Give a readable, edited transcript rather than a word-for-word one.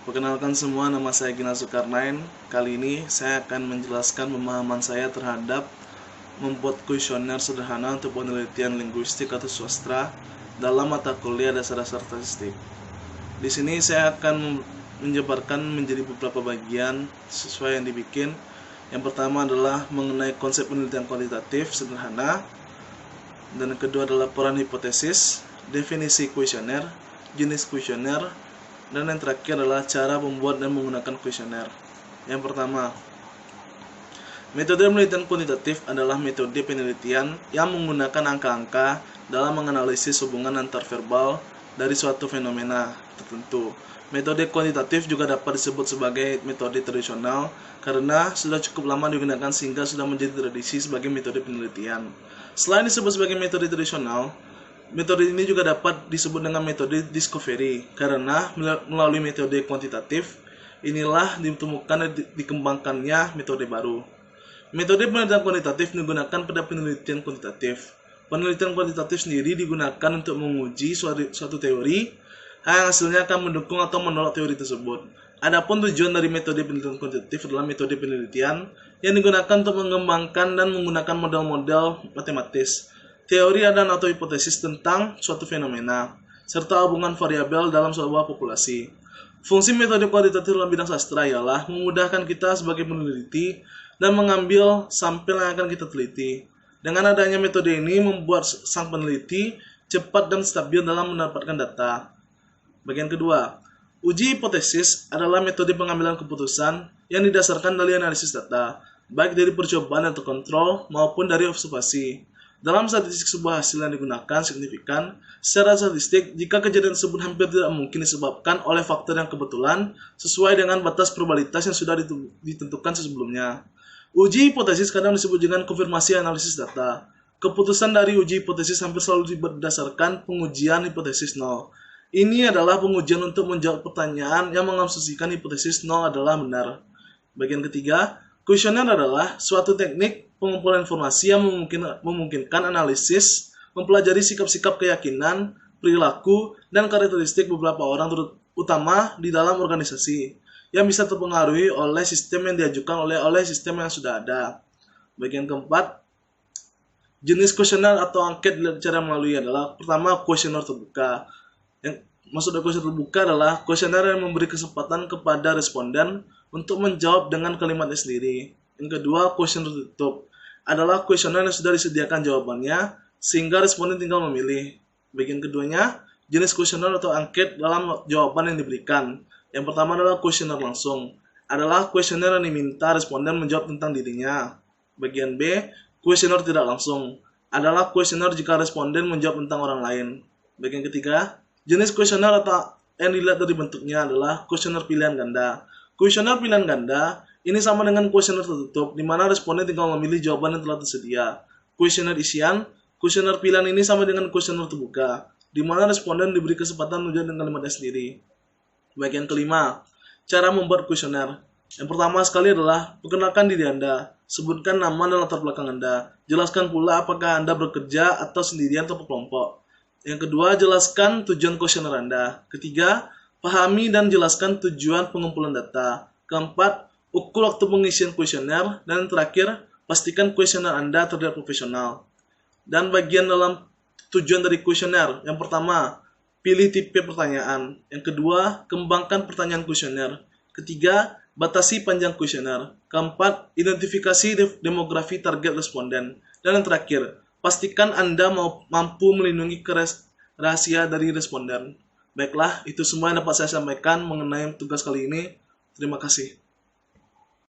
Perkenalkan semua, nama saya Gina Zulkarnain. Kali ini saya akan menjelaskan pemahaman saya terhadap membuat kuesioner sederhana untuk penelitian linguistik atau sastra dalam mata kuliah dasar-dasar statistik. Di sini saya akan menjabarkan menjadi beberapa bagian sesuai yang dibikin. Yang pertama adalah mengenai konsep penelitian kualitatif sederhana, dan yang kedua adalah peran hipotesis, definisi kuesioner, jenis kuesioner, dan yang terakhir adalah cara membuat dan menggunakan kuesioner. Yang pertama, metode penelitian kuantitatif adalah metode penelitian yang menggunakan angka-angka dalam menganalisis hubungan antar verbal dari suatu fenomena tertentu. Metode kuantitatif juga dapat disebut sebagai metode tradisional karena sudah cukup lama digunakan sehingga sudah menjadi tradisi sebagai metode penelitian. Selain disebut sebagai metode tradisional, metode ini juga dapat disebut dengan metode discovery karena melalui metode kuantitatif inilah ditemukan dan dikembangkannya metode baru. Metode penelitian kuantitatif digunakan pada penelitian kuantitatif. Penelitian kuantitatif sendiri digunakan untuk menguji suatu teori yang hasilnya akan mendukung atau menolak teori tersebut. Adapun tujuan dari metode penelitian kuantitatif adalah metode penelitian yang digunakan untuk mengembangkan dan menggunakan model-model matematis, teori dan atau hipotesis tentang suatu fenomena, serta hubungan variabel dalam sebuah populasi. Fungsi metode kuantitatif dalam bidang sastra ialah memudahkan kita sebagai peneliti dan mengambil sampel yang akan kita teliti. Dengan adanya metode ini membuat sang peneliti cepat dan stabil dalam mendapatkan data. Bagian kedua, uji hipotesis adalah metode pengambilan keputusan yang didasarkan dari analisis data, baik dari percobaan atau kontrol maupun dari observasi. Dalam statistik, sebuah hasil yang digunakan signifikan secara statistik jika kejadian tersebut hampir tidak mungkin disebabkan oleh faktor yang kebetulan sesuai dengan batas probabilitas yang sudah ditentukan sebelumnya. Uji hipotesis kadang disebut dengan konfirmasi analisis data. Keputusan dari uji hipotesis hampir selalu berdasarkan pengujian hipotesis nol. Ini adalah pengujian untuk menjawab pertanyaan yang mengasumsikan hipotesis nol adalah benar. Bagian ketiga, kuesioner adalah suatu teknik pengumpulan informasi yang memungkinkan analisis, mempelajari sikap-sikap, keyakinan, perilaku, dan karakteristik beberapa orang terutama di dalam organisasi yang bisa terpengaruhi oleh sistem yang diajukan oleh sistem yang sudah ada. Bagian keempat, jenis kuesioner atau angket cara melalui adalah pertama kuesioner terbuka. Yang maksud dari kuesioner terbuka adalah kuesioner yang memberi kesempatan kepada responden untuk menjawab dengan kalimatnya sendiri. Yang kedua, kuesioner tertutup adalah kuesioner yang sudah disediakan jawabannya sehingga responden tinggal memilih. Bagian keduanya, jenis kuesioner atau angket dalam jawaban yang diberikan. Yang pertama adalah kuesioner langsung. Adalah kuesioner yang diminta responden menjawab tentang dirinya. Bagian B, kuesioner tidak langsung. Adalah kuesioner jika responden menjawab tentang orang lain. Bagian ketiga, jenis kuesioner atau yang dilihat dari bentuknya adalah kuesioner pilihan ganda. Kuesioner pilihan ganda ini sama dengan kuesioner tertutup, di mana responden tinggal memilih jawaban yang telah tersedia. Kuesioner isian, kuesioner pilihan ini sama dengan kuesioner terbuka, di mana responden diberi kesempatan menjawab dengan kalimatnya sendiri. Bagian kelima, cara membuat kuesioner. Yang pertama sekali adalah perkenalkan diri Anda. Sebutkan nama dan latar belakang Anda. Jelaskan pula apakah Anda bekerja atau sendirian atau berkelompok. Yang kedua, jelaskan tujuan kuesioner Anda. Ketiga, pahami dan jelaskan tujuan pengumpulan data. Keempat, ukur waktu pengisian kuesioner. Dan terakhir, pastikan kuesioner Anda terlihat profesional. Dan bagian dalam tujuan dari kuesioner. Yang pertama, pilih tipe pertanyaan. Yang kedua, kembangkan pertanyaan kuesioner. Ketiga, batasi panjang kuesioner. Keempat, identifikasi demografi target responden. Dan yang terakhir, pastikan Anda mampu melindungi rahasia dari responden. Baiklah, itu semua yang dapat saya sampaikan mengenai tugas kali ini. Terima kasih.